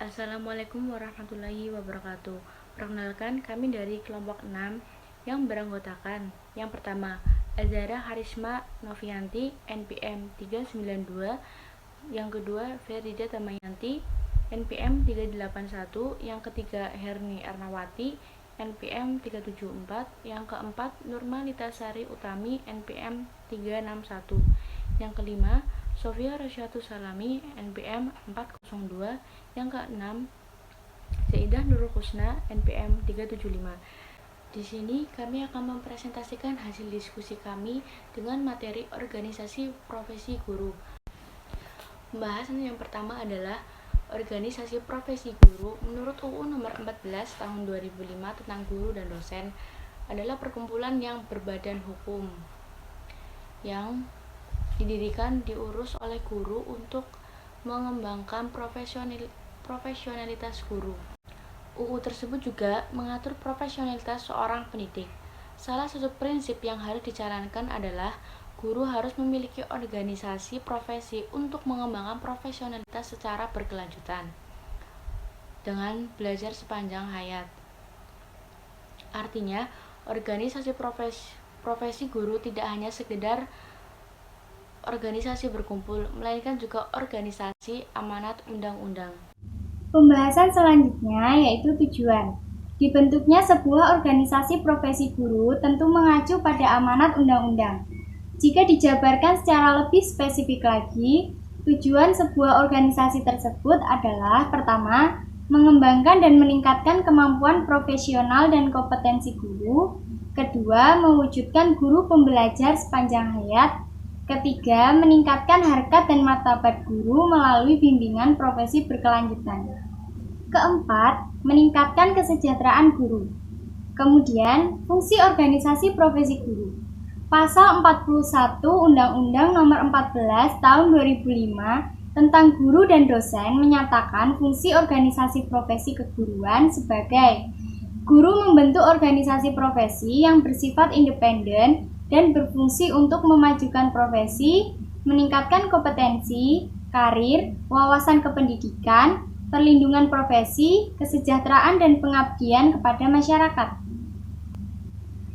Assalamualaikum warahmatullahi wabarakatuh. Perkenalkan, kami dari kelompok 6 yang beranggotakan: yang pertama, Azhara Harisma Novianti, NPM 392; yang kedua, Ferida Tamayanti, NPM 381; yang ketiga, Herni Ernawati, NPM 374; yang keempat, Nurmalita Sari Utami, NPM 361; yang kelima, Sofia Rasyatu Salami, NPM 402; yang keenam, Zaidah Nurul Husna, NPM 375. Di sini kami akan mempresentasikan hasil diskusi kami dengan materi organisasi profesi guru. Pembahasan yang pertama adalah organisasi profesi guru. Menurut UU nomor 14 tahun 2005 tentang guru dan dosen adalah perkumpulan yang berbadan hukum yang didirikan diurus oleh guru untuk mengembangkan profesionalitas guru. UU tersebut juga mengatur profesionalitas seorang pendidik. Salah satu prinsip yang harus dijalankan adalah guru harus memiliki organisasi profesi untuk mengembangkan profesionalitas secara berkelanjutan dengan belajar sepanjang hayat. Artinya, organisasi profesi guru tidak hanya sekedar organisasi berkumpul, melainkan juga organisasi amanat undang-undang. Pembahasan selanjutnya yaitu tujuan. Dibentuknya sebuah organisasi profesi guru tentu mengacu pada amanat undang-undang. Jika dijabarkan secara lebih spesifik lagi, tujuan sebuah organisasi tersebut adalah: pertama, mengembangkan dan meningkatkan kemampuan profesional dan kompetensi guru; kedua, mewujudkan guru pembelajar sepanjang hayat; ketiga, meningkatkan harkat dan martabat guru melalui bimbingan profesi berkelanjutan; keempat, meningkatkan kesejahteraan guru. Kemudian, fungsi organisasi profesi guru. Pasal 41 Undang-Undang Nomor 14 Tahun 2005 tentang guru dan dosen menyatakan fungsi organisasi profesi keguruan sebagai: guru membentuk organisasi profesi yang bersifat independen dan berfungsi untuk memajukan profesi, meningkatkan kompetensi, karir, wawasan kependidikan, perlindungan profesi, kesejahteraan, dan pengabdian kepada masyarakat.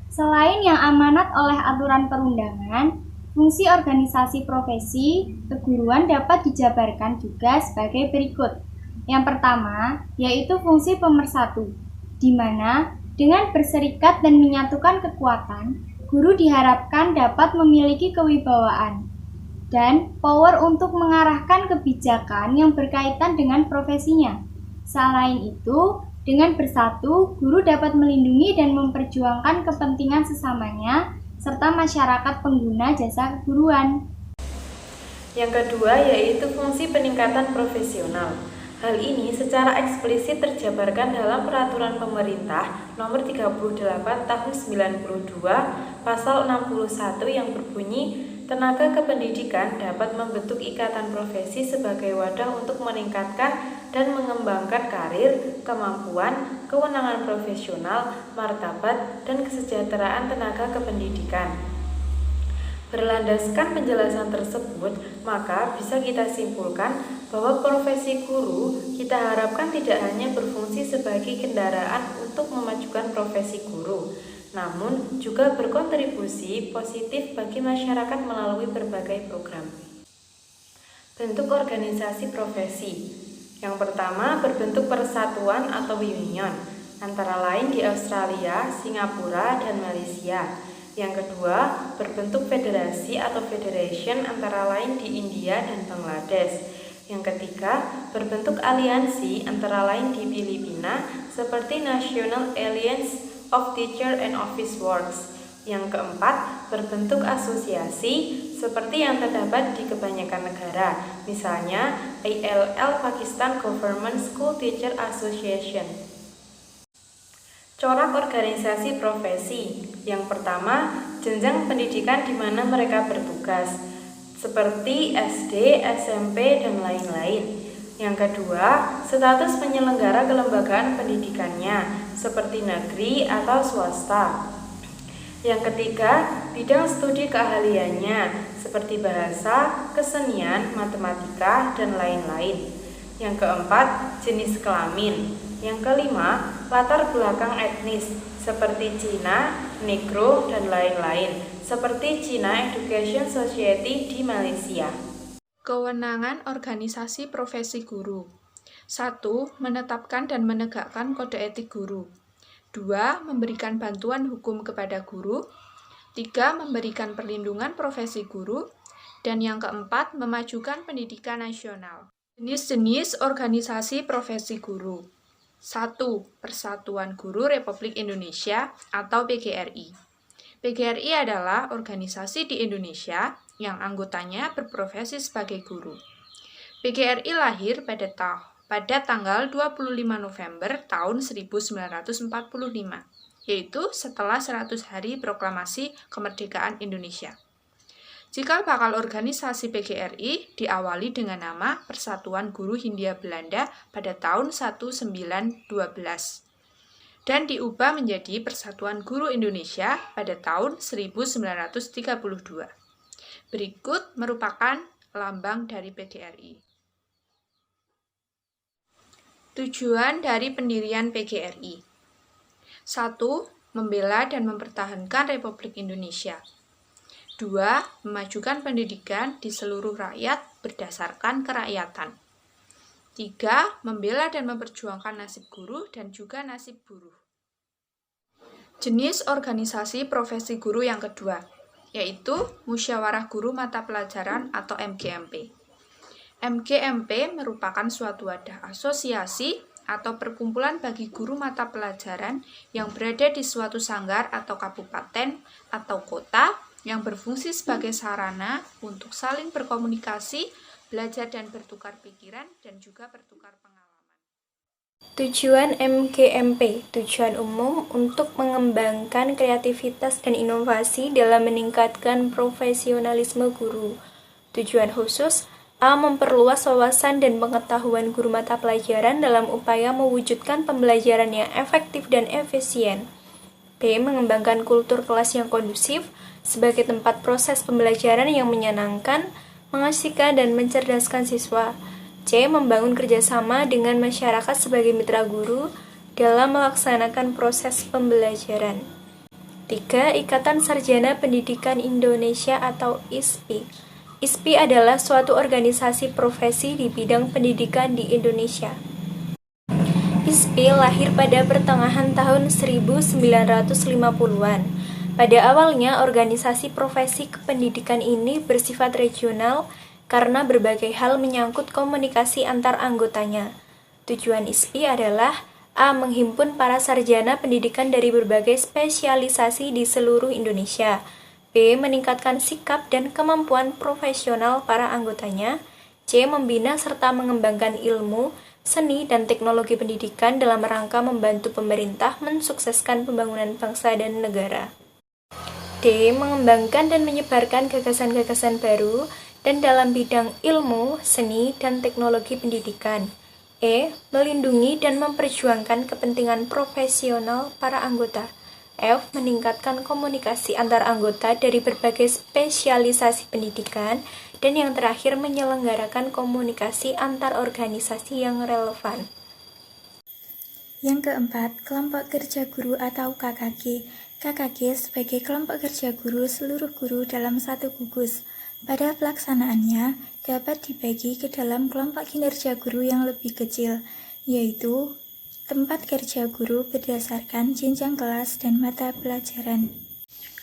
Selain yang amanat oleh aturan perundangan, fungsi organisasi profesi keguruan dapat dijabarkan juga sebagai berikut. Yang pertama, yaitu fungsi pemersatu, di mana dengan berserikat dan menyatukan kekuatan, guru diharapkan dapat memiliki kewibawaan dan power untuk mengarahkan kebijakan yang berkaitan dengan profesinya. Selain itu, dengan bersatu, guru dapat melindungi dan memperjuangkan kepentingan sesamanya serta masyarakat pengguna jasa keguruan. Yang kedua yaitu fungsi peningkatan profesional. Hal ini secara eksplisit terjabarkan dalam Peraturan Pemerintah Nomor 38 Tahun 92 Pasal 61 yang berbunyi, tenaga kependidikan dapat membentuk ikatan profesi sebagai wadah untuk meningkatkan dan mengembangkan karir, kemampuan, kewenangan profesional, martabat, dan kesejahteraan tenaga kependidikan. Berlandaskan penjelasan tersebut, maka bisa kita simpulkan bahwa profesi guru kita harapkan tidak hanya berfungsi sebagai kendaraan untuk memajukan profesi guru, namun juga berkontribusi positif bagi masyarakat melalui berbagai program. Bentuk organisasi profesi. Yang pertama, berbentuk persatuan atau union, antara lain di Australia, Singapura, dan Malaysia. Yang kedua, berbentuk federasi atau federation, antara lain di India dan Bangladesh. Yang ketiga, berbentuk aliansi, antara lain di Filipina, seperti National Alliance of Teacher and Office Works. Yang keempat, berbentuk asosiasi, seperti yang terdapat di kebanyakan negara, misalnya ILL Pakistan Government School Teacher Association. Corak organisasi profesi. Yang pertama, jenjang pendidikan di mana mereka bertugas, seperti SD, SMP, dan lain-lain. Yang kedua, status penyelenggara kelembagaan pendidikannya, seperti negeri atau swasta. Yang ketiga, bidang studi keahliannya, seperti bahasa, kesenian, matematika, dan lain-lain. Yang keempat, jenis kelamin. Yang kelima, latar belakang etnis seperti Cina, Negro, dan lain-lain, seperti China Education Society di Malaysia. Kewenangan organisasi profesi guru. 1. Menetapkan dan menegakkan kode etik guru. 2. Memberikan bantuan hukum kepada guru. 3. Memberikan perlindungan profesi guru. Dan yang keempat, memajukan pendidikan nasional. Jenis-jenis organisasi profesi guru. 1. Persatuan Guru Republik Indonesia atau PGRI. PGRI adalah organisasi di Indonesia yang anggotanya berprofesi sebagai guru. PGRI lahir pada tanggal 25 November tahun 1945, yaitu setelah 100 hari proklamasi kemerdekaan Indonesia. Cikal bakal organisasi PGRI diawali dengan nama Persatuan Guru Hindia Belanda pada tahun 1912 dan diubah menjadi Persatuan Guru Indonesia pada tahun 1932. Berikut merupakan lambang dari PGRI. Tujuan dari pendirian PGRI. 1. Membela dan mempertahankan Republik Indonesia. 2. Memajukan pendidikan di seluruh rakyat berdasarkan kerakyatan. 3. Membela dan memperjuangkan nasib guru dan juga nasib buruh. Jenis organisasi profesi guru yang kedua, yaitu Musyawarah Guru Mata Pelajaran atau MGMP. MGMP merupakan suatu wadah asosiasi atau perkumpulan bagi guru mata pelajaran yang berada di suatu sanggar atau kabupaten atau kota yang berfungsi sebagai sarana untuk saling berkomunikasi, belajar dan bertukar pikiran, dan juga bertukar pengalaman. Tujuan MGMP, tujuan umum untuk mengembangkan kreativitas dan inovasi dalam meningkatkan profesionalisme guru. Tujuan khusus, A. Memperluas wawasan dan pengetahuan guru mata pelajaran dalam upaya mewujudkan pembelajaran yang efektif dan efisien. B. Mengembangkan kultur kelas yang kondusif sebagai tempat proses pembelajaran yang menyenangkan, mengasihkan, dan mencerdaskan siswa. C. Membangun kerjasama dengan masyarakat sebagai mitra guru dalam melaksanakan proses pembelajaran. 3. Ikatan Sarjana Pendidikan Indonesia atau ISPI. ISPI adalah suatu organisasi profesi di bidang pendidikan di Indonesia. ISPI lahir pada pertengahan tahun 1950-an. Pada awalnya, organisasi profesi kependidikan ini bersifat regional karena berbagai hal menyangkut komunikasi antar anggotanya. Tujuan ISPI adalah A. Menghimpun para sarjana pendidikan dari berbagai spesialisasi di seluruh Indonesia. B. Meningkatkan sikap dan kemampuan profesional para anggotanya. C. Membina serta mengembangkan ilmu, seni, dan teknologi pendidikan dalam rangka membantu pemerintah mensukseskan pembangunan bangsa dan negara. D. Mengembangkan dan menyebarkan gagasan-gagasan baru dan dalam bidang ilmu, seni, dan teknologi pendidikan. E. Melindungi dan memperjuangkan kepentingan profesional para anggota. F. Meningkatkan komunikasi antar anggota dari berbagai spesialisasi pendidikan. Dan yang terakhir, menyelenggarakan komunikasi antar organisasi yang relevan. Yang keempat, kelompok kerja guru atau KKG. KKG sebagai kelompok kerja guru seluruh guru dalam satu gugus. Pada pelaksanaannya, dapat dibagi ke dalam kelompok kinerja guru yang lebih kecil, yaitu tempat kerja guru berdasarkan jenjang kelas dan mata pelajaran.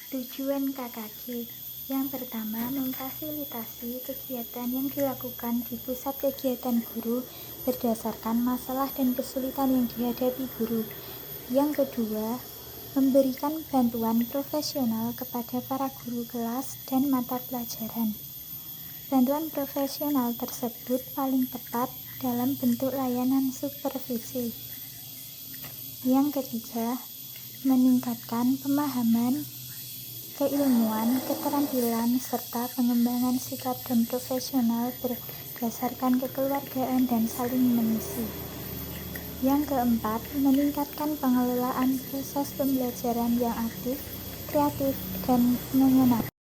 Tujuan KKG yang pertama, memfasilitasi kegiatan yang dilakukan di pusat kegiatan guru berdasarkan masalah dan kesulitan yang dihadapi guru. Yang kedua, memberikan bantuan profesional kepada para guru kelas dan mata pelajaran. Bantuan profesional tersebut paling tepat dalam bentuk layanan supervisi. Yang ketiga, meningkatkan pemahaman, keilmuan, keterampilan, serta pengembangan sikap dan profesional berdasarkan kekeluargaan dan saling mengisi. Yang keempat, meningkatkan pengelolaan proses pembelajaran yang aktif, kreatif, dan menyenangkan.